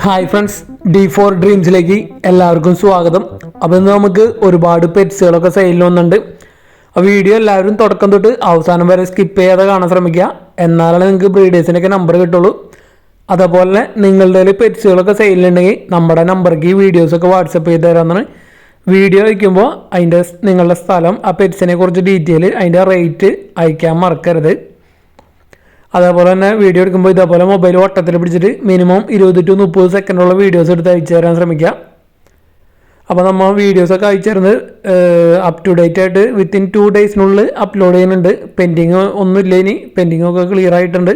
Hi friends, D4 ഡ്രീംസിലേക്ക് എല്ലാവർക്കും സ്വാഗതം. അപ്പോൾ ഇന്ന് നമുക്ക് ഒരുപാട് പെറ്റ്സുകളൊക്കെ സെയിലിൽ വന്നിട്ടുണ്ട്. ആ വീഡിയോ എല്ലാവരും തുടക്കം തൊട്ട് അവസാനം വരെ സ്കിപ്പ് ചെയ്യാതെ കാണാൻ ശ്രമിക്കുക. എന്നാലാണ് നിങ്ങൾക്ക് ബ്രീഡേഴ്സിനൊക്കെ നമ്പർ കിട്ടുള്ളൂ. അതുപോലെ നിങ്ങളുടെ പെറ്റ്സുകളൊക്കെ സെയിലുണ്ടെങ്കിൽ നമ്മുടെ നമ്പർക്ക് ഈ വീഡിയോസൊക്കെ വാട്സപ്പ് ചെയ്ത് തരാമെന്നാണ്. വീഡിയോ അയക്കുമ്പോൾ അതിൻ്റെ നിങ്ങളുടെ സ്ഥലം, ആ പെറ്റ്സിനെ കുറിച്ച് ഡീറ്റെയിൽ, അതിൻ്റെ റേറ്റ് അയക്കാൻ മറക്കരുത്. അതേപോലെ തന്നെ വീഡിയോ എടുക്കുമ്പോൾ ഇതേപോലെ മൊബൈൽ വട്ടത്തിൽ പിടിച്ചിട്ട് മിനിമം 20 to 30 സെക്കൻഡുള്ള വീഡിയോസ് എടുത്ത് അയച്ചു തരാൻ ശ്രമിക്കുക. അപ്പോൾ നമ്മൾ വീഡിയോസൊക്കെ അയച്ചു തരുന്നത് അപ് ടു ഡേറ്റ് ആയിട്ട് വിത്തിൻ 2 ഡേയ്സിനുള്ളിൽ അപ്ലോഡ് ചെയ്യുന്നുണ്ട്. പെൻഡിങ് ഒന്നുമില്ല, ഇനി പെൻഡിങ്ങൊക്കെ ക്ലിയർ ആയിട്ടുണ്ട്.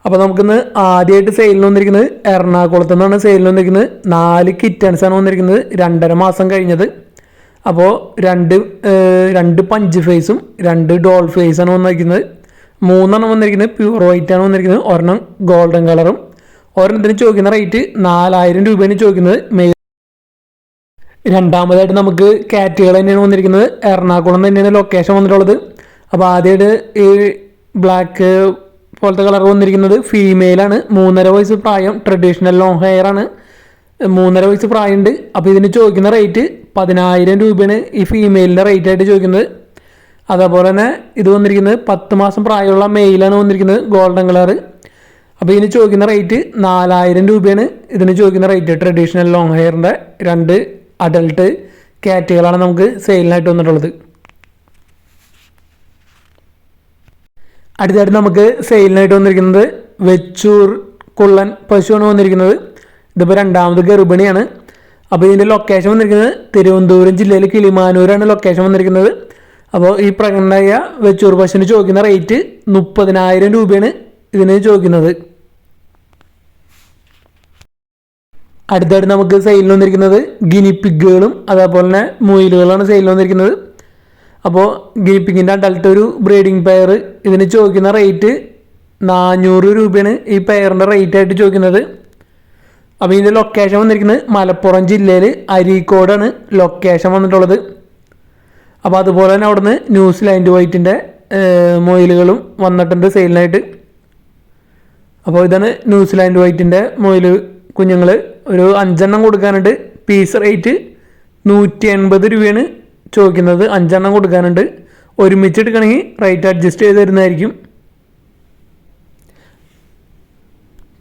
അപ്പോൾ നമുക്കിന്ന് ആദ്യമായിട്ട് സെയിലിന് വന്നിരിക്കുന്നത് എറണാകുളത്ത് നിന്നാണ്. സെയിലിന് വന്നിരിക്കുന്നത് 4 കിറ്റൻസാണ് വന്നിരിക്കുന്നത്, 2.5 മാസം കഴിഞ്ഞത്. അപ്പോൾ രണ്ട് പഞ്ച് ഫേസും 2 ഡോൾ ഫേസാണ് വന്നിരിക്കുന്നത്. 3 വന്നിരിക്കുന്നത് പ്യൂർ വൈറ്റ് ആണ് വന്നിരിക്കുന്നത്, ഒരെണ്ണം ഗോൾഡൻ കളറും. ഒരെണ്ണത്തിന് ചോദിക്കുന്ന റേറ്റ് 4000 രൂപയാണ് ചോദിക്കുന്നത്. രണ്ടാമതായിട്ട് നമുക്ക് കാറ്റുകൾ തന്നെയാണ് വന്നിരിക്കുന്നത്. എറണാകുളം തന്നെയാണ് ലൊക്കേഷൻ വന്നിട്ടുള്ളത്. അപ്പോൾ ആദ്യമായിട്ട് ഈ ബ്ലാക്ക് പോലത്തെ കളർ വന്നിരിക്കുന്നത് ഫീമെയിലാണ്. 3.5 വയസ്സ് പ്രായം, ട്രഡീഷണൽ ലോങ് ഹെയർ ആണ്. 3.5 വയസ്സ് പ്രായമുണ്ട്. അപ്പോൾ ഇതിന് ചോദിക്കുന്ന റേറ്റ് 10000 രൂപയാണ് ഈ ഫീമെയിലിൻ്റെ റേറ്റ് ആയിട്ട് ചോദിക്കുന്നത്. അതേപോലെ തന്നെ ഇത് വന്നിരിക്കുന്നത് 10 മാസം പ്രായമുള്ള മെയിലാണ് വന്നിരിക്കുന്നത്, ഗോൾഡൻ കളർ. അപ്പോൾ ഇതിന് ചോദിക്കുന്ന റേറ്റ് 4000 രൂപയാണ് ഇതിന് ചോദിക്കുന്ന റേറ്റ്. ട്രഡീഷണൽ ലോങ് ഹെയറിൻ്റെ 2 അഡൾട്ട് കാറ്റുകളാണ് നമുക്ക് സെയിലിനായിട്ട് വന്നിട്ടുള്ളത്. അടുത്തായിട്ട് നമുക്ക് സെയിലിനായിട്ട് വന്നിരിക്കുന്നത് വെച്ചൂർ കുള്ളൻ പശുവാണ് വന്നിരിക്കുന്നത്. ഇതിപ്പോൾ 2ാമത് ഗർഭിണിയാണ്. അപ്പോൾ ഇതിൻ്റെ ലൊക്കേഷൻ വന്നിരിക്കുന്നത് തിരുവനന്തപുരം ജില്ലയിൽ കിളിമാനൂരാണ് ലൊക്കേഷൻ വന്നിരിക്കുന്നത്. അപ്പോൾ ഈ പ്രഗ്നൻ്റായ വെച്ചൂർ പശുവിന് ചോദിക്കുന്ന റേറ്റ് 30000 രൂപയാണ് ഇതിന് ചോദിക്കുന്നത്. അടുത്തായിട്ട് നമുക്ക് സെയിലിന് വന്നിരിക്കുന്നത് ഗിനിപ്പിഗുകളും അതേപോലെ തന്നെ മുയിലുകളാണ് സെയിലിന് വന്നിരിക്കുന്നത്. അപ്പോൾ ഗിനിപ്പിഗിൻ്റെ അഡൾട്ട് ഒരു ബ്രീഡിംഗ് പെയർ, ഇതിന് ചോദിക്കുന്ന റേറ്റ് 400 രൂപയാണ് ഈ പെയറിൻ്റെ റേറ്റ് ആയിട്ട് ചോദിക്കുന്നത്. അപ്പോൾ ഇതിൻ്റെ ലൊക്കേഷൻ വന്നിരിക്കുന്നത് മലപ്പുറം ജില്ലയിൽ അരീക്കോടാണ് ലൊക്കേഷൻ വന്നിട്ടുള്ളത്. അപ്പോൾ അതുപോലെ തന്നെ അവിടുന്ന് ന്യൂസിലാൻഡ് വൈറ്റിൻ്റെ മൊയിലുകളും വന്നിട്ടുണ്ട് സെയിലിനായിട്ട്. അപ്പോൾ ഇതാണ് ന്യൂസിലാൻഡ് വൈറ്റിൻ്റെ മൊയിൽ കുഞ്ഞുങ്ങൾ. ഒരു 5 കൊടുക്കാനുണ്ട്. പീസ് റേറ്റ് 180 രൂപയാണ് ചോദിക്കുന്നത്. 5 കൊടുക്കാനുണ്ട്. ഒരുമിച്ച് എടുക്കണമെങ്കിൽ റേറ്റ് അഡ്ജസ്റ്റ് ചെയ്ത് തരുന്നതായിരിക്കും.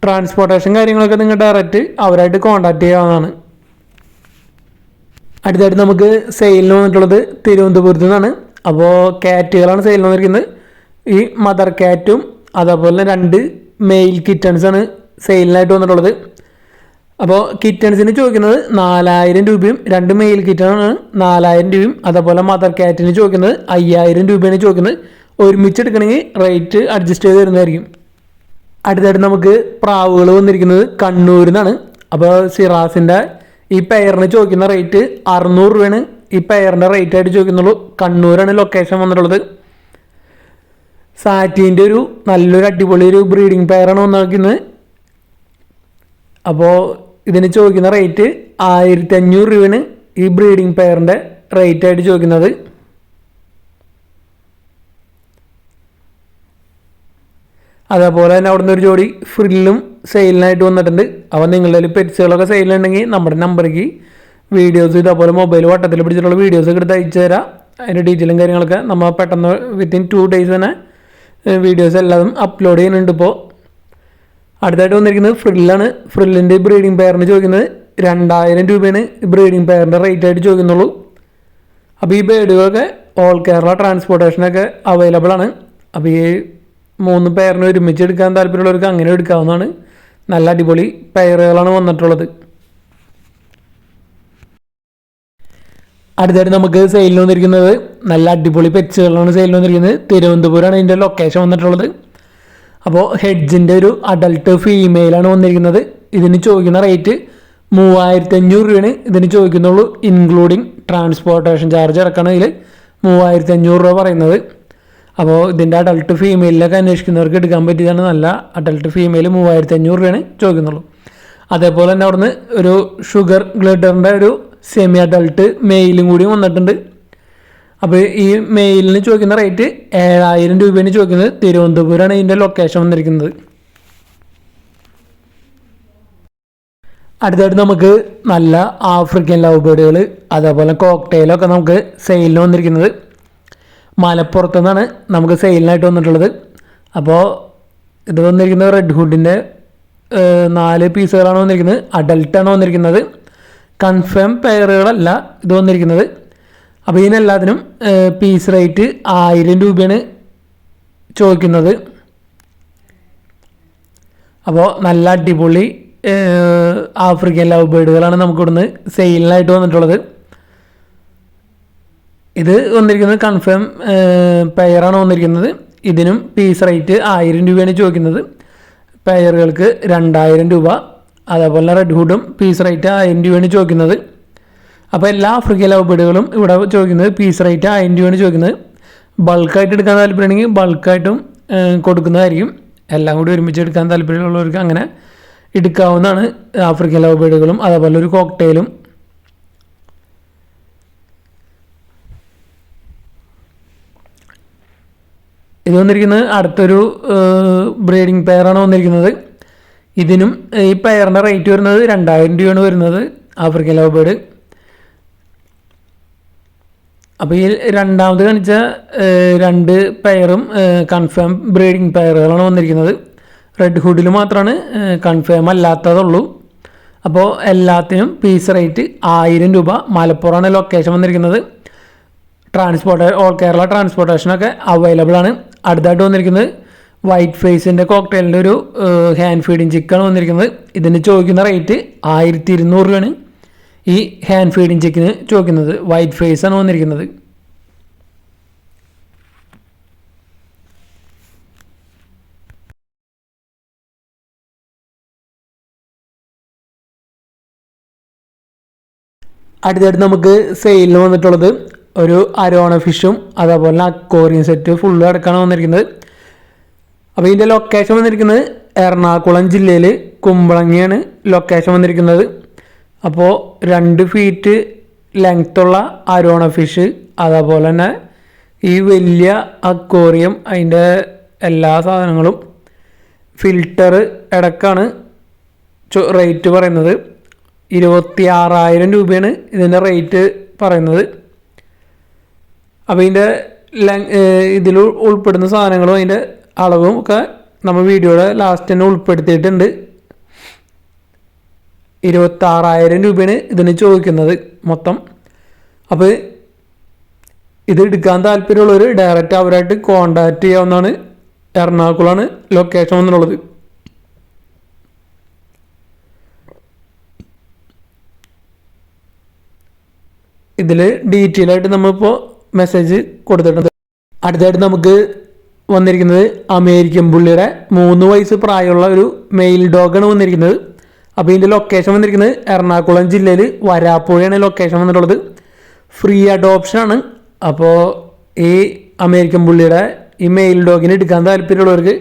ട്രാൻസ്പോർട്ടേഷൻ കാര്യങ്ങളൊക്കെ നിങ്ങൾ ഡയറക്റ്റ് അവരായിട്ട് കോൺടാക്ട് ചെയ്യാവുന്നതാണ്. അടുത്തായിട്ട് നമുക്ക് സെയിലിന് വന്നിട്ടുള്ളത് തിരുവനന്തപുരത്ത് നിന്നാണ്. അപ്പോൾ കാറ്റുകളാണ് സെയിലിന് വന്നിരിക്കുന്നത്. ഈ മദർ കാറ്റും അതേപോലെ 2 മെയിൽ കിറ്റൺസാണ് സെയിലിനായിട്ട് വന്നിട്ടുള്ളത്. അപ്പോൾ കിറ്റൺസിന് ചോദിക്കുന്നത് 4000 രൂപയും, 2 മെയിൽ കിറ്റണാണ് 4000 രൂപയും. അതേപോലെ മദർ കാറ്റിന് ചോദിക്കുന്നത് 5000 രൂപയാണ് ചോദിക്കുന്നത്. ഒരുമിച്ച് എടുക്കണമെങ്കിൽ റേറ്റ് അഡ്ജസ്റ്റ് ചെയ്ത് തരുന്നതായിരിക്കും. അടുത്തായിട്ട് നമുക്ക് പ്രാവുകൾ വന്നിരിക്കുന്നത് കണ്ണൂരിൽ നിന്നാണ്. അപ്പോൾ സിറാസിൻ്റെ ഈ പെയറിന് ചോദിക്കുന്ന റേറ്റ് 600 രൂപയാണ് ഈ പെയറിൻ്റെ റേറ്റ് ആയിട്ട് ചോദിക്കുന്നുള്ളൂ. കണ്ണൂരാണ് ലൊക്കേഷൻ വന്നിട്ടുള്ളത്. സാറ്റീൻ്റെ ഒരു നല്ലൊരു അടിപൊളി ഒരു ബ്രീഡിംഗ് പെയറാണ് വന്നിരിക്കുന്നത്. അപ്പോൾ ഇതിന് ചോദിക്കുന്ന റേറ്റ് 1500 രൂപയാണ് ഈ ബ്രീഡിംഗ് പെയറിൻ്റെ റേറ്റ് ആയിട്ട് ചോദിക്കുന്നത്. അതേപോലെ തന്നെ അവിടുന്ന് ഒരു ജോഡി ഫ്രില്ലും സെയിലിനായിട്ട് വന്നിട്ടുണ്ട്. അപ്പോൾ നിങ്ങളുടെ പെറ്റ്സുകളൊക്കെ സെയിലുണ്ടെങ്കിൽ നമ്മുടെ നമ്പർക്ക് വീഡിയോസ് ഇതേപോലെ മൊബൈൽ വട്ടത്തിൽ പിടിച്ചിട്ടുള്ള വീഡിയോസൊക്കെ എടുത്ത് അയച്ചു തരാം. അതിൻ്റെ ഡീറ്റെയിലും കാര്യങ്ങളൊക്കെ നമ്മൾ പെട്ടെന്ന് വിത്തിൻ 2 ഡേയ്സ് തന്നെ വീഡിയോസ് എല്ലാതും അപ്ലോഡ് ചെയ്യുന്നുണ്ട്. ഇപ്പോൾ അടുത്തായിട്ട് വന്നിരിക്കുന്നത് ഫ്രില്ലാണ്. ഫ്രില്ലിൻ്റെ ബ്രീഡിംഗ് പെയറിന് ചോദിക്കുന്നത് 2000 രൂപയാണ് ബ്രീഡിംഗ് പെയറിൻ്റെ റേറ്റ് ആയിട്ട് ചോദിക്കുന്നുള്ളൂ. അപ്പോൾ ഈ ബേഡുകളൊക്കെ ഓൾ കേരള ട്രാൻസ്പോർട്ടേഷനൊക്കെ അവൈലബിൾ ആണ്. അപ്പോൾ ഈ 3 പെയറിന് ഒരുമിച്ച് എടുക്കാൻ താല്പര്യമുള്ളവർക്ക് അങ്ങനെ എടുക്കാവുന്നതാണ്. നല്ല അടിപൊളി പെയറുകളാണ് വന്നിട്ടുള്ളത്. അടുത്തായിട്ട് നമുക്ക് സെയിലിന് വന്നിരിക്കുന്നത് നല്ല അടിപൊളി പെറ്റ്സുകളാണ് സെയിലിന് വന്നിരിക്കുന്നത്. തിരുവനന്തപുരമാണ് ഇതിൻ്റെ ലൊക്കേഷൻ വന്നിട്ടുള്ളത്. അപ്പോൾ ഹെഡ്ജിൻ്റെ ഒരു അഡൾട്ട് ഫീമെയിലാണ് വന്നിരിക്കുന്നത്. ഇതിന് ചോദിക്കുന്ന റേറ്റ് 3500 രൂപയാണ് ഇതിന് ചോദിക്കുന്നുള്ളൂ. ഇൻക്ലൂഡിങ് ട്രാൻസ്പോർട്ടേഷൻ ചാർജ് അടക്കണമെങ്കിൽ 3500 രൂപ പറയുന്നത്. അപ്പോൾ ഇതിൻ്റെ അഡൾട്ട് ഫീമെയിലൊക്കെ അന്വേഷിക്കുന്നവർക്ക് എടുക്കാൻ പറ്റിയതാണ്. നല്ല അഡൾട്ട് ഫീമെയിൽ 3500 രൂപയാണ് ചോദിക്കുന്നുള്ളൂ. അതേപോലെ തന്നെ അവിടുന്ന് ഒരു ഷുഗർ ഗ്ലിറ്ററിൻ്റെ ഒരു സെമി അഡൾട്ട് മെയിലും കൂടി വന്നിട്ടുണ്ട്. അപ്പോൾ ഈ മെയിലിന് ചോദിക്കുന്ന റേറ്റ് 7000 രൂപയാണ് ചോദിക്കുന്നത്. തിരുവനന്തപുരമാണ് ഇതിൻ്റെ ലൊക്കേഷൻ വന്നിരിക്കുന്നത്. അടുത്തായിട്ട് നമുക്ക് നല്ല ആഫ്രിക്കൻ ലവ് ബേർഡുകൾ അതേപോലെ കോക്ടെയിലൊക്കെ നമുക്ക് സെയിലിന് വന്നിരിക്കുന്നത് മലപ്പുറത്തു നിന്നാണ് നമുക്ക് സെയിലിനായിട്ട് വന്നിട്ടുള്ളത്. അപ്പോൾ ഇത് വന്നിരിക്കുന്നത് റെഡ് ഹുഡിൻ്റെ 4 പീസുകളാണ് വന്നിരിക്കുന്നത്. അഡൽട്ടാണ് വന്നിരിക്കുന്നത്. കൺഫേം പെയറുകളല്ല ഇത് വന്നിരിക്കുന്നത്. അപ്പോൾ ഇതിനെല്ലാത്തിനും പീസ് റേറ്റ് 1000 രൂപയാണ് ചോദിക്കുന്നത്. അപ്പോൾ നല്ല അടിപൊളി ആഫ്രിക്കൻ ലവ് ബേർഡുകളാണ് നമുക്കിവിടുന്ന് സെയിലിനായിട്ട് വന്നിട്ടുള്ളത്. ഇത് വന്നിരിക്കുന്നത് കൺഫേം പെയറാണ് വന്നിരിക്കുന്നത്. ഇതിനും പീസ് റേറ്റ് 1000 രൂപയാണ് ചോദിക്കുന്നത്. പെയറുകൾക്ക് 2000 രൂപ. അതേപോലെ റെഡ് ഹുഡും പീസ് റേറ്റ് 1000 രൂപയാണ് ചോദിക്കുന്നത്. അപ്പോൾ എല്ലാ ആഫ്രിക്കൻ ലവ് ബേർഡുകളും ഇവിടെ ചോദിക്കുന്നത് പീസ് റേറ്റ് 1000 രൂപയാണ് ചോദിക്കുന്നത്. ബൾക്കായിട്ട് എടുക്കാൻ താല്പര്യമുണ്ടെങ്കിൽ ബൾക്കായിട്ടും കൊടുക്കുന്നതായിരിക്കും. എല്ലാം കൂടി ഒരുമിച്ച് എടുക്കാൻ താല്പര്യമുള്ളവർക്ക് അങ്ങനെ എടുക്കാവുന്നതാണ്. ആഫ്രിക്കൻ ലവ് ബേർഡുകളും അതേപോലെ ഒരു കോക്ടെയിലും. ഇത് വന്നിരിക്കുന്നത് അടുത്തൊരു ബ്രീഡിംഗ് പെയറാണ് വന്നിരിക്കുന്നത്. ഇതിനും ഈ പെയറിൻ്റെ റേറ്റ് വരുന്നത് 2000 രൂപയാണ് വരുന്നത് ആഫ്രിക്കൻ ലവ് ബേർഡ്. അപ്പോൾ ഈ രണ്ടാമത് കാണിച്ച 2 പെയറും കൺഫേം ബ്രീഡിംഗ് പെയറുകളാണ് വന്നിരിക്കുന്നത്. റെഡ് ഹുഡിൽ മാത്രമാണ് കൺഫേം അല്ലാത്തതുള്ളൂ. അപ്പോൾ എല്ലാത്തിനും പീസ് റേറ്റ് 1000 രൂപ. മലപ്പുറമാണ് ലൊക്കേഷൻ വന്നിരിക്കുന്നത്. ഓൾ കേരള ട്രാൻസ്പോർട്ടേഷനൊക്കെ അവൈലബിൾ ആണ്. അടുത്തായിട്ട് വന്നിരിക്കുന്നത് വൈറ്റ് ഫേസിൻ്റെ കോക്ടെയിലിൻ്റെ ഒരു ഹാൻഡ് ഫീഡിങ് ചിക്കാണ് വന്നിരിക്കുന്നത്. ഇതിന് ചോദിക്കുന്ന റേറ്റ് 1200 രൂപയാണ് ഈ ഹാൻഡ് ഫീഡിങ് ചിക്കിന് ചോദിക്കുന്നത്. വൈറ്റ് ഫേസ് ആണ് വന്നിരിക്കുന്നത്. അടുത്തായിട്ട് നമുക്ക് സെയിലിന് വന്നിട്ടുള്ളത് ഒരു അരോണ ഫിഷും അതേപോലെ അക്വേറിയം സെറ്റ് ഫുള്ള് അടക്കാണ് വന്നിരിക്കുന്നത്. അപ്പോൾ ഇതിൻ്റെ ലൊക്കേഷൻ വന്നിരിക്കുന്നത് എറണാകുളം ജില്ലയിൽ കുമ്പളങ്ങിയാണ് ലൊക്കേഷൻ വന്നിരിക്കുന്നത്. അപ്പോൾ 2 ഫീറ്റ് ലെങ്ത്തുള്ള അരോണ ഫിഷ് അതേപോലെ തന്നെ ഈ വലിയ അക്വേറിയം അതിൻ്റെ എല്ലാ സാധനങ്ങളും ഫിൽറ്റർ ഇടക്കാണ് റേറ്റ് പറയുന്നത്. 26000 രൂപയാണ് ഇതിൻ്റെ റേറ്റ് പറയുന്നത്. അപ്പോൾ ഇതിൻ്റെ ഇതിൽ ഉൾപ്പെടുന്ന സാധനങ്ങളും അതിൻ്റെ അളവും ഒക്കെ നമ്മൾ വീഡിയോയുടെ ലാസ്റ്റ് തന്നെ ഉൾപ്പെടുത്തിയിട്ടുണ്ട്. 26000 രൂപയാണ് ഇതിന് ചോദിക്കുന്നത് മൊത്തം. അപ്പോൾ ഇത് എടുക്കാൻ താല്പര്യമുള്ളവർ ഡയറക്റ്റ് അവരായിട്ട് കോണ്ടാക്ട് ചെയ്യാവുന്നതാണ്. എറണാകുളമാണ് ലൊക്കേഷൻ എന്നുള്ളത്. ഇതിൽ ഡീറ്റെയിൽ ആയിട്ട് നമ്മളിപ്പോൾ മെസ്സേജ് കൊടുത്തിട്ടുണ്ട്. അടുത്തായിട്ട് നമുക്ക് വന്നിരിക്കുന്നത് അമേരിക്കൻ പുള്ളിയുടെ 3 വയസ്സ് പ്രായമുള്ള ഒരു മെയിൽ ഡോഗാണ് വന്നിരിക്കുന്നത്. അപ്പോൾ ഇതിൻ്റെ ലൊക്കേഷൻ വന്നിരിക്കുന്നത് എറണാകുളം ജില്ലയിൽ വരാപ്പുഴയാണ് ലൊക്കേഷൻ വന്നിട്ടുള്ളത്. ഫ്രീ അഡോപ്ഷനാണ്. അപ്പോൾ ഈ അമേരിക്കൻ പുള്ളിയുടെ ഈ മെയിൽ ഡോഗിനെ എടുക്കാൻ താല്പര്യമുള്ളവർക്ക്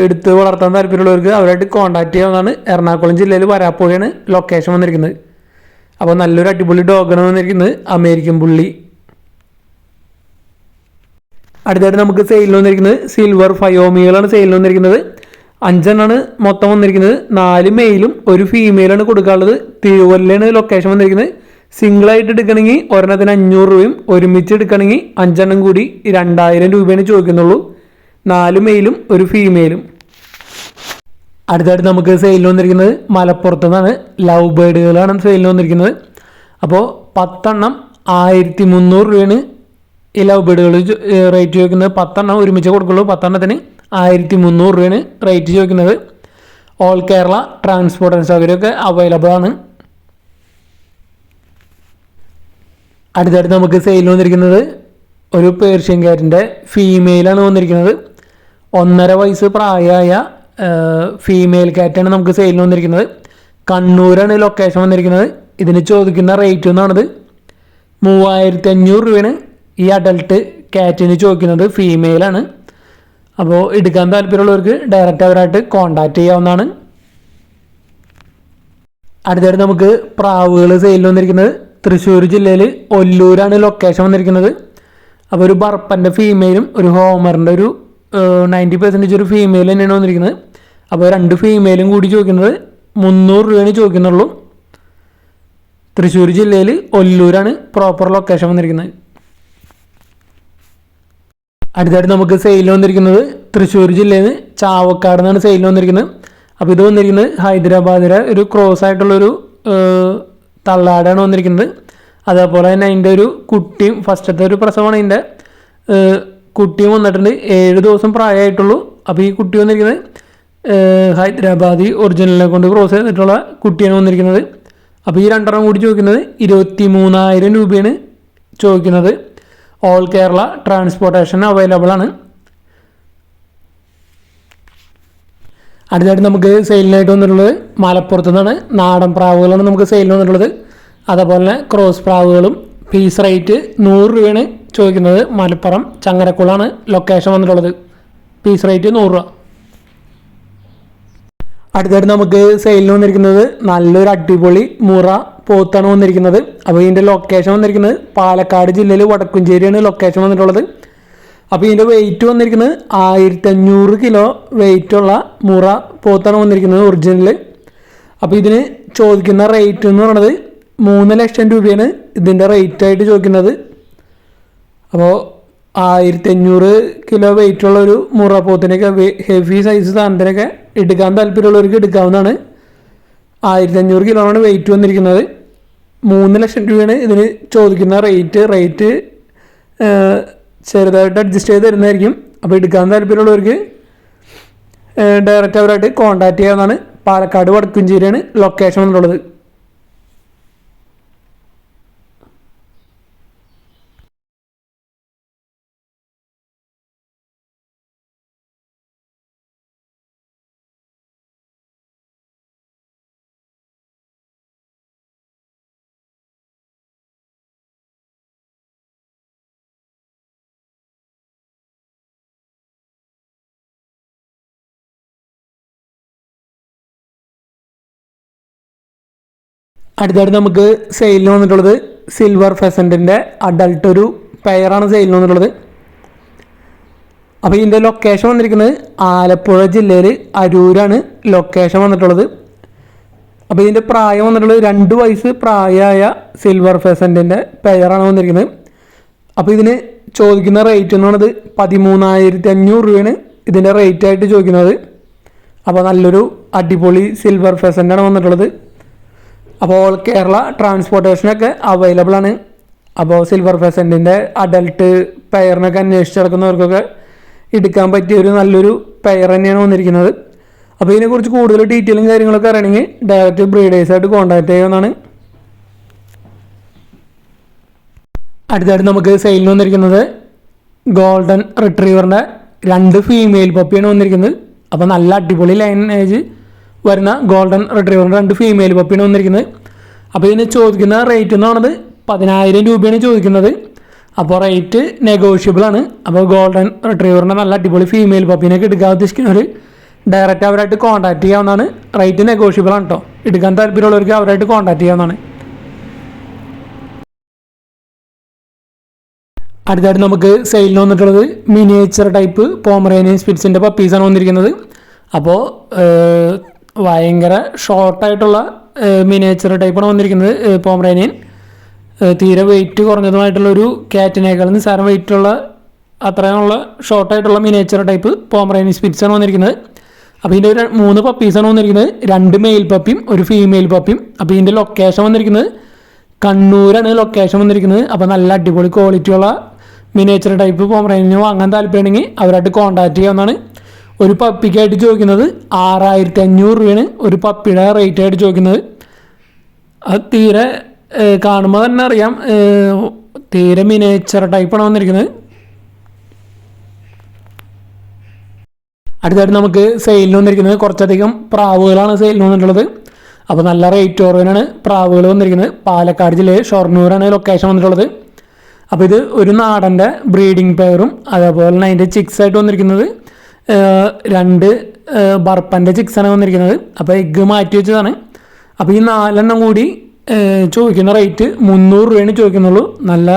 എടുത്ത് വളർത്താൻ താല്പര്യമുള്ളവർക്ക് അവരായിട്ട് കോൺടാക്ട് ചെയ്യാവുന്നതാണ്. എറണാകുളം ജില്ലയിൽ വരാപ്പുഴയാണ് ലൊക്കേഷൻ വന്നിരിക്കുന്നത്. അപ്പോൾ നല്ലൊരു അടിപൊളി ഡോഗാണ് വന്നിരിക്കുന്നത് അമേരിക്കൻ പുള്ളി. അടുത്തായിട്ട് നമുക്ക് സെയിലിൽ വന്നിരിക്കുന്നത് സിൽവർ ഫയോമികളാണ് സെയിലിൽ വന്നിരിക്കുന്നത്. 5 എണ്ണമാണ് മൊത്തം വന്നിരിക്കുന്നത്. 4 മെയിലും 1 ഫീമെയിലാണ് കൊടുക്കാനുള്ളത്. തിരുവല്ലയാണ് ലൊക്കേഷൻ വന്നിരിക്കുന്നത്. സിംഗിളായിട്ട് എടുക്കണമെങ്കിൽ ഒരെണ്ണത്തിന് 500 രൂപയും ഒരുമിച്ച് എടുക്കണമെങ്കിൽ 5 എണ്ണം കൂടി 2000 രൂപയാണ് ചോദിക്കുന്നുള്ളൂ. 4 മെയിലും 1 ഫീമെയിലും. അടുത്തായിട്ട് നമുക്ക് സെയിലിൽ വന്നിരിക്കുന്നത് മലപ്പുറത്തു നിന്നാണ് ലവ് ബേർഡുകളാണ് സെയിലിൽ വന്നിരിക്കുന്നത്. അപ്പോൾ 10 എണ്ണം 1300 രൂപയാണ് ഈ ലവ് ബേർഡുകൾ റേറ്റ് ചോദിക്കുന്നത്. 10 എണ്ണം ഒരുമിച്ച് കൊടുക്കുള്ളൂ. 10 എണ്ണത്തിന് 1300 രൂപയാണ് റേറ്റ് ചോദിക്കുന്നത്. ഓൾ കേരള ട്രാൻസ്പോർട്ടേഷൻ സൗകര്യമൊക്കെ അവൈലബിൾ ആണ്. അടുത്തായിട്ട് നമുക്ക് സെയിലിൽ വന്നിരിക്കുന്നത് ഒരു പേർഷ്യൻ ക്യാറ്റിൻ്റെ ഫീമെയിലാണ് വന്നിരിക്കുന്നത്. 1.5 വയസ്സ് പ്രായമായ ഫീമെയിൽ ക്യാറ്റാണ് നമുക്ക് സെയിലിന് വന്നിരിക്കുന്നത്. കണ്ണൂരാണ് ലൊക്കേഷൻ വന്നിരിക്കുന്നത്. ഇതിന് ചോദിക്കുന്ന റേറ്റ് എന്നാണത് 3500 രൂപയാണ് ഈ അഡൽട്ട് ക്യാറ്റിന് ചോദിക്കുന്നത്. ഫീമെയിലാണ്. അപ്പോൾ എടുക്കാൻ താല്പര്യമുള്ളവർക്ക് ഡയറക്റ്റ് അവരായിട്ട് കോൺടാക്ട് ചെയ്യാവുന്നതാണ്. അടുത്തായിട്ട് നമുക്ക് പ്രാവുകൾ സെയിലിൽ വന്നിരിക്കുന്നത് തൃശ്ശൂർ ജില്ലയിൽ ഒല്ലൂരാണ് ലൊക്കേഷൻ വന്നിരിക്കുന്നത്. അപ്പോൾ ഒരു ബർപ്പൻ്റെ ഫീമെയിലും ഒരു ഹോമറിൻ്റെ ഒരു 90% ഒരു ഫീമെയിൽ തന്നെയാണ് വന്നിരിക്കുന്നത്. അപ്പോൾ 2 ഫീമെയിലും കൂടി ചോദിക്കുന്നത് 300 രൂപയാണ് ചോദിക്കുന്നുള്ളൂ. തൃശ്ശൂർ ജില്ലയിൽ ഒല്ലൂരാണ് പ്രോപ്പർ ലൊക്കേഷൻ വന്നിരിക്കുന്നത്. അടുത്തായിട്ട് നമുക്ക് സെയിൽ വന്നിരിക്കുന്നത് തൃശ്ശൂർ ജില്ലയിൽ നിന്ന് ചാവക്കാട് നിന്നാണ് സെയിൽ വന്നിരിക്കുന്നത്. അപ്പോൾ ഇത് വന്നിരിക്കുന്നത് ഹൈദരാബാദിലെ ഒരു ക്രോസ് ആയിട്ടുള്ളൊരു തള്ളാടാണ് വന്നിരിക്കുന്നത്. അതേപോലെ തന്നെ അതിൻ്റെ ഒരു കുട്ടിയും ഫസ്റ്റത്തെ ഒരു പ്രസവമാണ്. അതിൻ്റെ കുട്ടിയും വന്നിട്ടുണ്ട്. 7 ദിവസം പ്രായമായിട്ടുള്ളൂ. അപ്പോൾ ഈ കുട്ടി വന്നിരിക്കുന്നത് ഹൈദരാബാദി ഒറിജിനലിനെ കൊണ്ട് ക്രോസ് ചെയ്തിട്ടുള്ള കുട്ടിയാണ് വന്നിരിക്കുന്നത്. അപ്പോൾ ഈ രണ്ടെണ്ണം കൂടി ചോദിക്കുന്നത് 23,000 രൂപയാണ് ചോദിക്കുന്നത്. ഓൾ കേരള ട്രാൻസ്പോർട്ടേഷൻ അവൈലബിൾ ആണ്. അടുത്തായിട്ട് നമുക്ക് സെയിലിനായിട്ട് വന്നിട്ടുള്ളത് മലപ്പുറത്തു നിന്നാണ്. നാടൻ പ്രാവുകളാണ് നമുക്ക് സെയിലിന് വന്നിട്ടുള്ളത്. അതേപോലെ തന്നെ ക്രോസ് പ്രാവുകളും. പീസ് റേറ്റ് 100 രൂപയാണ് ചോദിക്കുന്നത്. മലപ്പുറം ചങ്ങരക്കുളാണ് ലൊക്കേഷൻ വന്നിട്ടുള്ളത്. പീസ് റേറ്റ് 100 രൂപ. അടുത്തായിട്ട് നമുക്ക് സെയിലിന് വന്നിരിക്കുന്നത് നല്ലൊരു അടിപൊളി മുറ പോത്താണ് വന്നിരിക്കുന്നത്. അപ്പോൾ ഇതിൻ്റെ ലൊക്കേഷൻ വന്നിരിക്കുന്നത് പാലക്കാട് ജില്ലയിൽ വടക്കുംചേരിയാണ് ലൊക്കേഷൻ വന്നിട്ടുള്ളത്. അപ്പോൾ ഇതിൻ്റെ വെയിറ്റ് വന്നിരിക്കുന്നത് 1500 കിലോ വെയിറ്റുള്ള മുറ പോത്താണ് വന്നിരിക്കുന്നത് ഒറിജിനൽ. അപ്പോൾ ഇതിന് ചോദിക്കുന്ന റേറ്റ് എന്ന് പറയുന്നത് 3 ലക്ഷം രൂപയാണ് ഇതിൻ്റെ റേറ്റായിട്ട് ചോദിക്കുന്നത്. അപ്പോൾ 1500 കിലോ വെയിറ്റുള്ള ഒരു മുറ പോത്തിനൊക്കെ ഹെവി സൈസ് സാധനത്തിനൊക്കെ എടുക്കാൻ താല്പര്യമുള്ളവർക്ക് എടുക്കാവുന്നതാണ്. 1500 കിലോ ആണ് വെയിറ്റ് വന്നിരിക്കുന്നത്. 3 ലക്ഷം രൂപയാണ് ഇതിന് ചോദിക്കുന്ന റേറ്റ് ചെറുതായിട്ട് അഡ്ജസ്റ്റ് ചെയ്ത് തരുന്നതായിരിക്കും. അപ്പോൾ എടുക്കാൻ താല്പര്യമുള്ളവർക്ക് ഡയറക്റ്റ് അവരായിട്ട് കോൺടാക്ട് ചെയ്യാവുന്നതാണ്. പാലക്കാട് വടക്കുംചേരിയാണ് ലൊക്കേഷൻ വന്നിട്ടുള്ളത്. അടുത്തായിട്ട് നമുക്ക് സെയിലിന് വന്നിട്ടുള്ളത് സിൽവർ ഫെസൻറ്റിൻ്റെ അഡൾട്ട് ഒരു പെയറാണ് സെയിലിന് വന്നിട്ടുള്ളത്. അപ്പോൾ ഇതിൻ്റെ ലൊക്കേഷൻ വന്നിരിക്കുന്നത് ആലപ്പുഴ ജില്ലയിൽ അരൂരാണ് ലൊക്കേഷൻ വന്നിട്ടുള്ളത്. അപ്പോൾ ഇതിൻ്റെ പ്രായം വന്നിട്ടുള്ളത് 2 വയസ്സ് പ്രായമായ സിൽവർ ഫെസൻറ്റിൻ്റെ പെയറാണ് വന്നിരിക്കുന്നത്. അപ്പോൾ ഇതിന് ചോദിക്കുന്ന റേറ്റ് എന്ന് പറയുന്നത് 13,500 രൂപയാണ് ഇതിൻ്റെ റേറ്റായിട്ട് ചോദിക്കുന്നത്. അപ്പോൾ നല്ലൊരു അടിപൊളി സിൽവർ ഫെസൻ്റാണ് വന്നിട്ടുള്ളത്. അപ്പോൾ ഓൾ കേരള ട്രാൻസ്പോർട്ടേഷനൊക്കെ അവൈലബിൾ ആണ്. അപ്പോൾ സിൽവർ ഫെസൻറ്റിൻ്റെ അഡൽട്ട് പെയറിനൊക്കെ അന്വേഷിച്ച് നടക്കുന്നവർക്കൊക്കെ എടുക്കാൻ പറ്റിയ ഒരു നല്ലൊരു പെയർ തന്നെയാണ് വന്നിരിക്കുന്നത്. അപ്പോൾ ഇതിനെക്കുറിച്ച് കൂടുതൽ ഡീറ്റെയിലും കാര്യങ്ങളൊക്കെ അറിയണമെങ്കിൽ ഡയറക്റ്റ് ബ്രീഡേഴ്സായിട്ട് കോൺടാക്ട് ചെയ്യാവുന്നതാണ്. അടുത്തായിട്ട് നമുക്ക് സെയിലിന് വന്നിരിക്കുന്നത് ഗോൾഡൻ റിട്രീവറിൻ്റെ 2 ഫീമെയിൽ പപ്പിയാണ് വന്നിരിക്കുന്നത്. അപ്പോൾ നല്ല അടിപൊളി ലൈനേജ് വരുന്ന ഗോൾഡൻ റിട്രീവറിൻ്റെ 2 ഫീമെയിൽ പപ്പിയാണ് വന്നിരിക്കുന്നത്. അപ്പോൾ ഇതിന് ചോദിക്കുന്ന റേറ്റ് എന്ന് പറയുന്നത് 10,000 രൂപയാണ് ചോദിക്കുന്നത്. അപ്പോൾ റേറ്റ് നെഗോഷ്യബിൾ ആണ്. അപ്പോൾ ഗോൾഡൻ റിട്രീവറിൻ്റെ നല്ല അടിപൊളി ഫീമെയിൽ പപ്പീനൊക്കെ എടുക്കാൻ ഉദ്ദേശിക്കുന്നവർ ഡയറക്റ്റ് അവരായിട്ട് കോൺടാക്ട് ചെയ്യാവുന്നതാണ്. റേറ്റ് നെഗോഷ്യബിൾ ആണ് കേട്ടോ. എടുക്കാൻ താല്പര്യമുള്ളവർക്ക് അവരായിട്ട് കോൺടാക്ട് ചെയ്യാവുന്നതാണ്. അടുത്തായിട്ട് നമുക്ക് സെയിലിന് വന്നിട്ടുള്ളത് മിനിയേച്ചർ ടൈപ്പ് പോമറേനിയൻ സ്പിറ്റ്സിൻ്റെ പപ്പീസാണ് വന്നിരിക്കുന്നത്. അപ്പോൾ ഭയങ്കര ഷോർട്ടായിട്ടുള്ള മിനിയേച്ചർ ടൈപ്പാണ് വന്നിരിക്കുന്നത്. പോമറേനിയൻ തീരെ വെയിറ്റ് കുറഞ്ഞതുമായിട്ടുള്ളൊരു ക്യാറ്റിനേക്കാൾ നിസ്സാരം വെയിറ്റുള്ള അത്രയുള്ള ഷോർട്ടായിട്ടുള്ള മിനിയേച്ചർ ടൈപ്പ് പോമറേനിയൻ സ്പിറ്റ്സാണ് വന്നിരിക്കുന്നത്. അപ്പോൾ ഇതിൻ്റെ 3 പപ്പീസാണ് വന്നിരിക്കുന്നത്. 2 മെയിൽ പപ്പിയും 1 ഫീമെയിൽ പപ്പിയും. അപ്പോൾ ഇതിൻ്റെ ലൊക്കേഷൻ വന്നിരിക്കുന്നത് കണ്ണൂരാണ് ലൊക്കേഷൻ വന്നിരിക്കുന്നത്. അപ്പോൾ നല്ല അടിപൊളി ക്വാളിറ്റിയുള്ള മിനിയേച്ചർ ടൈപ്പ് പോമറേനിയൻ വാങ്ങാൻ താല്പര്യമുണ്ടെങ്കിൽ അവരായിട്ട് കോൺടാക്ട് ചെയ്യാവുന്നതാണ്. ഒരു പപ്പിക്കായിട്ട് ചോദിക്കുന്നത് 6,500 രൂപയാണ് ഒരു പപ്പിയുടെ റേറ്റായിട്ട് ചോദിക്കുന്നത്. അത് തീരെ കാണുമ്പോൾ തന്നെ അറിയാം തീരെ മിനിയേച്ചർ ടൈപ്പാണ് വന്നിരിക്കുന്നത്. അടുത്തായിട്ട് നമുക്ക് സെയിലിന് വന്നിരിക്കുന്നത് കുറച്ചധികം പ്രാവുകളാണ് സെയിലിന് വന്നിട്ടുള്ളത്. അപ്പോൾ നല്ല റേറ്റ് ഓർവിനാണ് പ്രാവുകൾ വന്നിരിക്കുന്നത്. പാലക്കാട് ജില്ലയിൽ ഷൊർണൂരാണ് ലൊക്കേഷൻ വന്നിട്ടുള്ളത്. അപ്പോൾ ഇത് ഒരു നാടൻ്റെ ബ്രീഡിംഗ് പെയറും അതേപോലെ തന്നെ അതിൻ്റെ ചിക്സ് ആയിട്ട് വന്നിരിക്കുന്നത് 2 ബർപ്പൻ്റെ ചിക്സാണ് വന്നിരിക്കുന്നത്. അപ്പോൾ എഗ്ഗ് മാറ്റി വെച്ചതാണ്. അപ്പോൾ ഈ 4 കൂടി ചോദിക്കുന്ന റേറ്റ് 300 രൂപയാണ് ചോദിക്കുന്നുള്ളൂ. നല്ല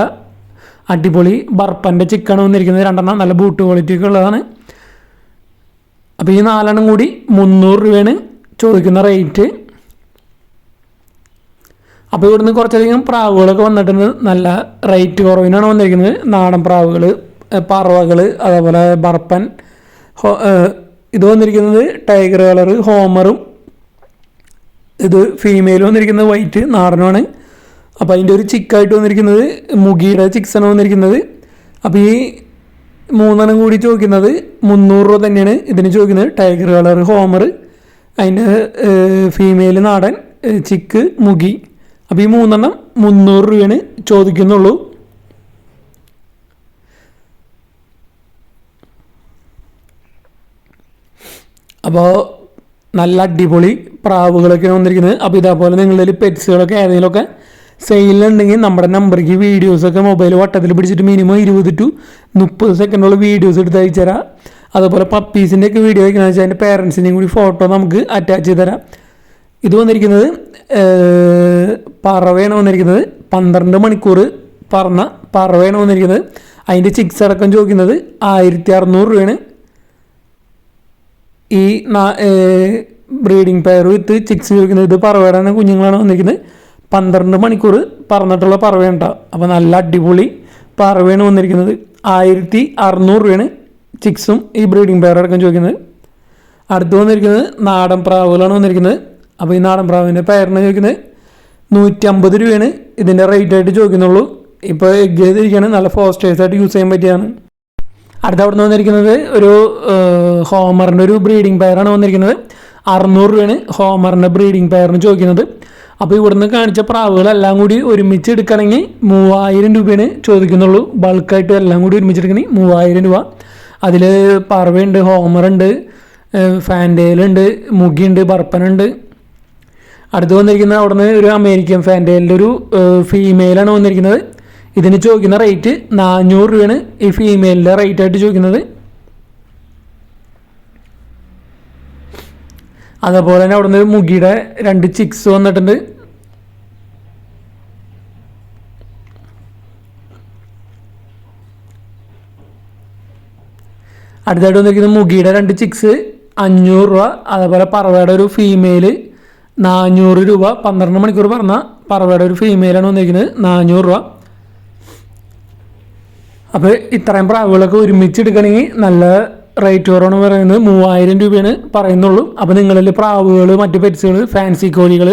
അടിപൊളി ബർപ്പൻ്റെ ചിക്കാണ് വന്നിരിക്കുന്നത്. 2 നല്ല ബൂട്ട് ക്വാളിറ്റി ഒക്കെ ഉള്ളതാണ്. അപ്പോൾ ഈ 4 കൂടി 300 രൂപയാണ് ചോദിക്കുന്ന റേറ്റ്. അപ്പോൾ ഇവിടുന്ന് കുറച്ചധികം പ്രാവുകളൊക്കെ വന്നിട്ടുണ്ട്. നല്ല റേറ്റ് കുറവിനാണ് വന്നിരിക്കുന്നത്. നാടൻ പ്രാവുകൾ, പറവകൾ, അതേപോലെ ബർപ്പൻ, ഇത് വന്നിരിക്കുന്നത് ടൈഗർ കളർ ഹോമറും, ഇത് ഫീമെയിൽ വന്നിരിക്കുന്നത് വൈറ്റ് നാടനുമാണ്. അപ്പോൾ അതിൻ്റെ ഒരു ചിക്കായിട്ട് വന്നിരിക്കുന്നത് മുഗിയുടെ ചിക്സാണ് വന്നിരിക്കുന്നത്. അപ്പോൾ ഈ 3 കൂടി ചോദിക്കുന്നത് 300 രൂപ തന്നെയാണ് ഇതിന് ചോദിക്കുന്നത്. ടൈഗർ കളർ ഹോമർ, അതിൻ്റെ ഫീമെയിൽ നാടൻ, ചിക്ക് മുഗി. അപ്പോൾ ഈ 3 300 രൂപയാണ് ചോദിക്കുന്നുള്ളൂ. അപ്പോൾ നല്ല അടിപൊളി പ്രാവുകളൊക്കെയാണ് വന്നിരിക്കുന്നത്. അപ്പോൾ ഇതേപോലെ നിങ്ങളുടെ പെറ്റ്സുകളൊക്കെ ഏതെങ്കിലുമൊക്കെ സെയിലുണ്ടെങ്കിൽ നമ്മുടെ നമ്പർക്ക് വീഡിയോസൊക്കെ മൊബൈൽ വട്ടത്തിൽ പിടിച്ചിട്ട് മിനിമം 20 to 30 സെക്കൻഡുള്ള വീഡിയോസ് എടുത്ത് അയച്ചു തരാം. അതുപോലെ പപ്പീസിൻ്റെ ഒക്കെ വീഡിയോ വയ്ക്കണമെന്ന് വെച്ചാൽ അതിൻ്റെ പേരൻസിൻ്റെയും കൂടി ഫോട്ടോ നമുക്ക് അറ്റാച്ച് ചെയ്ത് തരാം. ഇത് വന്നിരിക്കുന്നത് പറവയാണ് വന്നിരിക്കുന്നത്. 12 മണിക്കൂർ പറന്ന പറവയാണ് വന്നിരിക്കുന്നത്. അതിൻ്റെ ചിക്സ് അടക്കം ചോദിക്കുന്നത് 1600 രൂപയാണ്. ഈ ബ്രീഡിംഗ് പെയർ വിത്ത് ചിക്സ് ചോദിക്കുന്നത്. ഇത് പറവയുടെ കുഞ്ഞുങ്ങളാണ് വന്നിരിക്കുന്നത്. 12 മണിക്കൂർ പറന്നിട്ടുള്ള പറവയാണ് കേട്ടോ. അപ്പോൾ നല്ല അടിപൊളി പറവയാണ് വന്നിരിക്കുന്നത്. 1600 രൂപയാണ് ചിക്സും ഈ ബ്രീഡിംഗ് പെയർ അടക്കം ചോദിക്കുന്നത്. അടുത്ത് വന്നിരിക്കുന്നത് നാടൻ പ്രാവുകളാണ് വന്നിരിക്കുന്നത്. അപ്പോൾ ഈ നാടൻ പ്രാവിൻ്റെ പെയറിന് ചോദിക്കുന്നത് 150 രൂപയാണ് ഇതിൻ്റെ റേറ്റ് ആയിട്ട് ചോദിക്കുന്നുള്ളൂ. ഇപ്പോൾ എഗ് ചെയ്തിരിക്കുകയാണ്. നല്ല ഫോസ്റ്റേഴ്സായിട്ട് യൂസ് ചെയ്യാൻ പറ്റിയാണ്. അടുത്ത അവിടെ നിന്ന് വന്നിരിക്കുന്നത് ഒരു ഹോമറിൻ്റെ ഒരു ബ്രീഡിംഗ് പെയറാണ് വന്നിരിക്കുന്നത്. 600 രൂപയാണ് ഹോമറിൻ്റെ ബ്രീഡിംഗ് പെയറിന് ചോദിക്കുന്നത്. അപ്പോൾ ഇവിടുന്ന് കാണിച്ച പ്രാവുകളെല്ലാം കൂടി ഒരുമിച്ച് എടുക്കണമെങ്കിൽ 3000 രൂപയാണ് ചോദിക്കുന്നുള്ളൂ. ബൾക്കായിട്ട് എല്ലാം കൂടി ഒരുമിച്ച് എടുക്കണമെങ്കിൽ 3000 രൂപ. അതിൽ പറവയുണ്ട്, ഹോമറുണ്ട്, ഫാൻറ്റെയിലുണ്ട്, മുഗിയുണ്ട്, ബർപ്പനുണ്ട്. അടുത്ത് വന്നിരിക്കുന്നത് അവിടെ നിന്ന് ഒരു അമേരിക്കൻ ഫാൻറ്റെയിലിൻ്റെ ഒരു ഫീമെയിലാണ് വന്നിരിക്കുന്നത്. ഇതിന് ചോദിക്കുന്ന റേറ്റ് 400 രൂപയാണ് ഈ ഫീമെയിലിൻ്റെ റേറ്റ് ആയിട്ട് ചോദിക്കുന്നത്. അതേപോലെ തന്നെ അവിടെ നിന്ന് മുഗിയുടെ 2 ചിക്സ് വന്നിട്ടുണ്ട്. അടുത്തായിട്ട് വന്നിരിക്കുന്നത് മുഗിയുടെ 2 ചിക്സ് 500 രൂപ. അതേപോലെ പറവയുടെ ഒരു ഫീമെയിൽ 400 രൂപ. 12 മണിക്കൂർ പറഞ്ഞ പറവയുടെ ഒരു ഫീമെയിലാണ് വന്നിരിക്കുന്നത്. 400 രൂപ. അപ്പോൾ ഇത്രയും പ്രാവുകളൊക്കെ ഒരുമിച്ച് എടുക്കണമെങ്കിൽ നല്ല റേറ്റ് കുറവാണ് പറയുന്നത്. 3000 രൂപയാണ് പറയുന്നുള്ളൂ. അപ്പോൾ നിങ്ങളിൽ പ്രാവുകൾ, മറ്റ് പെറ്റ്സുകൾ, ഫാൻസി കോഴികൾ,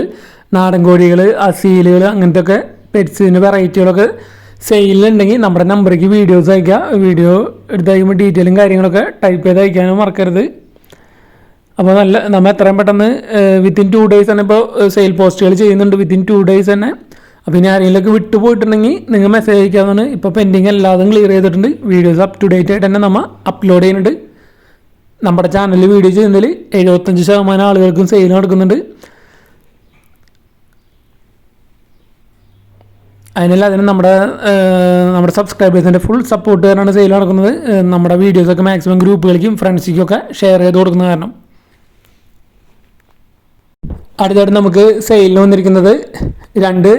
നാടൻ കോഴികൾ, അസീലുകൾ, അങ്ങനത്തെ ഒക്കെ പെറ്റ്സിൻ്റെ വെറൈറ്റികളൊക്കെ സെയിലുണ്ടെങ്കിൽ നമ്മുടെ നമ്പറേക്ക് വീഡിയോസ് അയക്കുക. വീഡിയോ എടുത്തയക്കുമ്പോൾ ഡീറ്റെയിലും കാര്യങ്ങളൊക്കെ ടൈപ്പ് ചെയ്ത് അയക്കാനും മറക്കരുത്. അപ്പോൾ നമ്മൾ എത്രയും പെട്ടെന്ന് വിത്തിൻ 2 days തന്നെ ഇപ്പോൾ സെയിൽ പോസ്റ്റുകൾ ചെയ്യുന്നുണ്ട്. വിത്തിൻ 2 days തന്നെ. അപ്പോൾ ഇനി ആരെങ്കിലുമൊക്കെ വിട്ടു പോയിട്ടുണ്ടെങ്കിൽ നിങ്ങൾ മെസ്സേജ് അയക്കാവുന്നതാണ്. ഇപ്പോൾ പെൻഡിങ് എല്ലാതും ക്ലിയർ ചെയ്തിട്ടുണ്ട്. വീഡിയോസ് അപ് ടു ഡേറ്റ് ആയിട്ട് തന്നെ നമ്മൾ അപ്ലോഡ് ചെയ്യുന്നുണ്ട്. നമ്മുടെ ചാനലിൽ വീഡിയോ ചെയ്യുന്നതിൽ 75% ആളുകൾക്കും സെയിൽ നടക്കുന്നുണ്ട്. അതിന് നമ്മുടെ സബ്സ്ക്രൈബേഴ്സിൻ്റെ ഫുൾ സപ്പോർട്ട് കാരണമാണ് സെയിൽ നടക്കുന്നത്. നമ്മുടെ വീഡിയോസൊക്കെ മാക്സിമം ഗ്രൂപ്പുകളിലേക്കും ഫ്രണ്ട്സിക്കൊക്കെ ഷെയർ ചെയ്ത് കൊടുക്കുന്ന കാരണം. അടുത്തായിട്ട് നമുക്ക് സെയിലിന് വന്നിരിക്കുന്നത് 2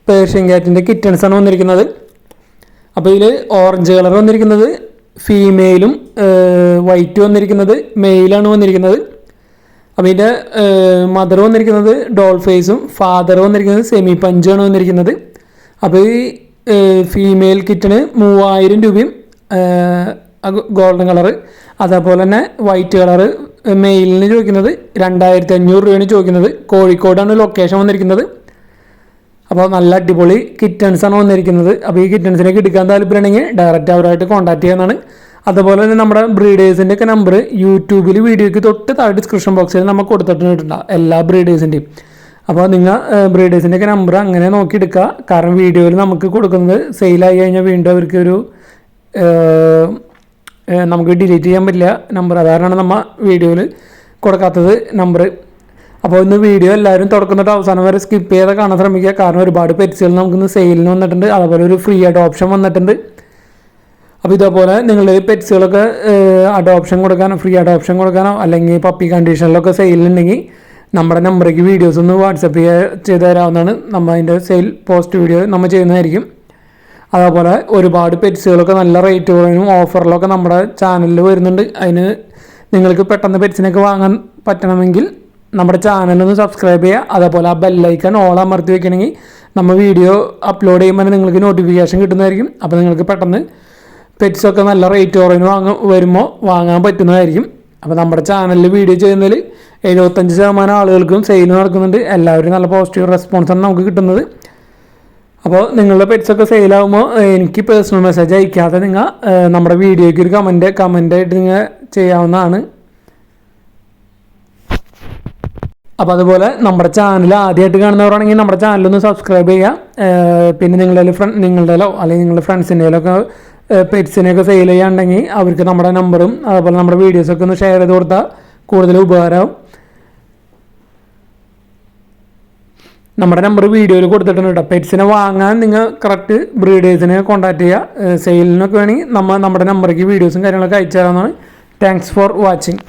പേർഷ്യൻ ക്യാറ്റിൻ്റെ കിറ്റൺസാണ് വന്നിരിക്കുന്നത്. അപ്പോൾ ഇതിൽ ഓറഞ്ച് കളർ വന്നിരിക്കുന്നത് ഫീമെയിലും വൈറ്റ് വന്നിരിക്കുന്നത് മെയിലാണ് വന്നിരിക്കുന്നത്. അപ്പോൾ ഇതിൻ്റെ മദർ വന്നിരിക്കുന്നത് ഡോൾ ഫേസും ഫാദർ വന്നിരിക്കുന്നത് സെമി പഞ്ചുമാണ് വന്നിരിക്കുന്നത്. അപ്പോൾ ഈ ഫീമെയിൽ കിറ്റിന് 3000 രൂപയും ഗോൾഡൻ കളറ്, അതേപോലെ തന്നെ വൈറ്റ് കളറ് മെയിലിന് ചോദിക്കുന്നത് 2500 രൂപയാണ് ചോദിക്കുന്നത്. കോഴിക്കോടാണ് ലൊക്കേഷൻ വന്നിരിക്കുന്നത്. അപ്പോൾ നല്ല അടിപൊളി കിറ്റൺസാണ് വന്നിരിക്കുന്നത്. അപ്പോൾ ഈ കിറ്റൺസിനൊക്കെ എടുക്കാൻ താല്പര്യമുണ്ടെങ്കിൽ ഡയറക്റ്റ് അവരായിട്ട് കോൺടാക്ട് ചെയ്യുന്നതാണ്. അതുപോലെ തന്നെ നമ്മുടെ ബ്രീഡേഴ്സിൻ്റെ ഒക്കെ നമ്പർ യൂട്യൂബിൽ വീഡിയോയ്ക്ക് തൊട്ട് താഴെ ഡിസ്ക്രിപ്ഷൻ ബോക്സിൽ നമുക്ക് കൊടുത്തിട്ടുണ്ട് എല്ലാ ബ്രീഡേഴ്സിൻ്റെയും. അപ്പോൾ നിങ്ങൾ ബ്രീഡേഴ്സിൻ്റെ ഒക്കെ നമ്പർ അങ്ങനെ നോക്കിയെടുക്കുക. കാരണം വീഡിയോയിൽ നമുക്ക് കൊടുക്കുന്നത് സെയിലായി കഴിഞ്ഞാൽ വീണ്ടും അവർക്ക് ഒരു നമുക്ക് ഡിലീറ്റ് ചെയ്യാൻ പറ്റില്ല നമ്പർ. അതാരാണ് നമ്മൾ വീഡിയോയിൽ കൊടുക്കാത്തത് നമ്പർ. അപ്പോൾ ഇന്ന് വീഡിയോ എല്ലാവരും തുടക്കുന്നിട്ട് അവസാനം വരെ സ്കിപ്പ് ചെയ്ത് കാണാൻ ശ്രമിക്കുക. കാരണം ഒരുപാട് പെറ്റ്സുകൾ നമുക്കിന്ന് സെയിലിന് വന്നിട്ടുണ്ട്. അതുപോലെ ഒരു ഫ്രീ അഡോപ്ഷൻ വന്നിട്ടുണ്ട്. അപ്പോൾ ഇതേപോലെ നിങ്ങൾ പെറ്റ്സുകളൊക്കെ അഡോപ്ഷൻ കൊടുക്കാനോ ഫ്രീ അഡോപ്ഷൻ കൊടുക്കാനോ അല്ലെങ്കിൽ പപ്പി കണ്ടീഷനിലൊക്കെ സെയിലുണ്ടെങ്കിൽ നമ്മുടെ നമ്പറേക്ക് വീഡിയോസ് ഒന്ന് വാട്സപ്പ് ചെയ്ത് തരാവുന്നതാണ്. നമ്മൾ അതിൻ്റെ സെയിൽ പോസ്റ്റ് വീഡിയോ നമ്മൾ ചെയ്യുന്നതായിരിക്കും. അതേപോലെ ഒരുപാട് പെറ്റ്സുകളൊക്കെ നല്ല റേറ്റുകളിലും ഓഫറിലൊക്കെ നമ്മുടെ ചാനലിൽ വരുന്നുണ്ട്. അതിന് നിങ്ങൾക്ക് പെട്ടെന്ന് പെറ്റ്സിനൊക്കെ വാങ്ങാൻ പറ്റണമെങ്കിൽ നമ്മുടെ ചാനലൊന്ന് സബ്സ്ക്രൈബ് ചെയ്യുക. അതേപോലെ ആ ബെല്ലൈക്കൺ ഓൾ അമർത്തി വെക്കണമെങ്കിൽ നമ്മൾ വീഡിയോ അപ്ലോഡ് ചെയ്യുമ്പോൾ നിങ്ങൾക്ക് നോട്ടിഫിക്കേഷൻ കിട്ടുന്നതായിരിക്കും. അപ്പോൾ നിങ്ങൾക്ക് പെട്ടെന്ന് പെറ്റ്സൊക്കെ നല്ല റേറ്റ് കുറവിന് വരുമ്പോൾ വാങ്ങാൻ പറ്റുന്നതായിരിക്കും. അപ്പോൾ നമ്മുടെ ചാനലിൽ വീഡിയോ ചെയ്യുന്നതിൽ 75% ആളുകൾക്കും സെയിൽ നടക്കുന്നുണ്ട്. എല്ലാവരും നല്ല പോസിറ്റീവ് റെസ്പോൺസാണ് നമുക്ക് കിട്ടുന്നത്. അപ്പോൾ നിങ്ങളുടെ പെറ്റ്സൊക്കെ സെയിലാകുമ്പോൾ എനിക്ക് പേഴ്സണൽ മെസ്സേജ് അയക്കാതെ നിങ്ങൾ നമ്മുടെ വീഡിയോയ്ക്ക് ഒരു കമൻ്റായിട്ട് നിങ്ങൾ ചെയ്യാവുന്നതാണ്. അപ്പോൾ അതുപോലെ നമ്മുടെ ചാനൽ ആദ്യമായിട്ട് കാണുന്നവരാണെങ്കിൽ നമ്മുടെ ചാനലൊന്ന് സബ്സ്ക്രൈബ് ചെയ്യുക. പിന്നെ നിങ്ങളുടെയിലോ അല്ലെങ്കിൽ നിങ്ങളുടെ ഫ്രണ്ട്സിൻ്റെയിലൊക്കെ പെറ്റ്സിനെയൊക്കെ സെയിൽ ചെയ്യാണ്ടെങ്കിൽ അവർക്ക് നമ്മുടെ നമ്പറും അതുപോലെ നമ്മുടെ വീഡിയോസൊക്കെ ഒന്ന് ഷെയർ ചെയ്ത് കൊടുത്താൽ കൂടുതൽ ഉപകാരമാവും. നമ്മുടെ നമ്പർ വീഡിയോയിൽ കൊടുത്തിട്ടുണ്ട് കേട്ടോ. പെറ്റ്സിനെ വാങ്ങാൻ നിങ്ങൾ കറക്റ്റ് ബ്രീഡേഴ്സിനെ കോൺടാക്ട് ചെയ്യുക. സെയിലിനൊക്കെ വേണമെങ്കിൽ നമ്മുടെ നമ്പറിലേക്ക് വീഡിയോസും കാര്യങ്ങളൊക്കെ അയച്ചു തരാമെന്നാണ്. Thanks for watching.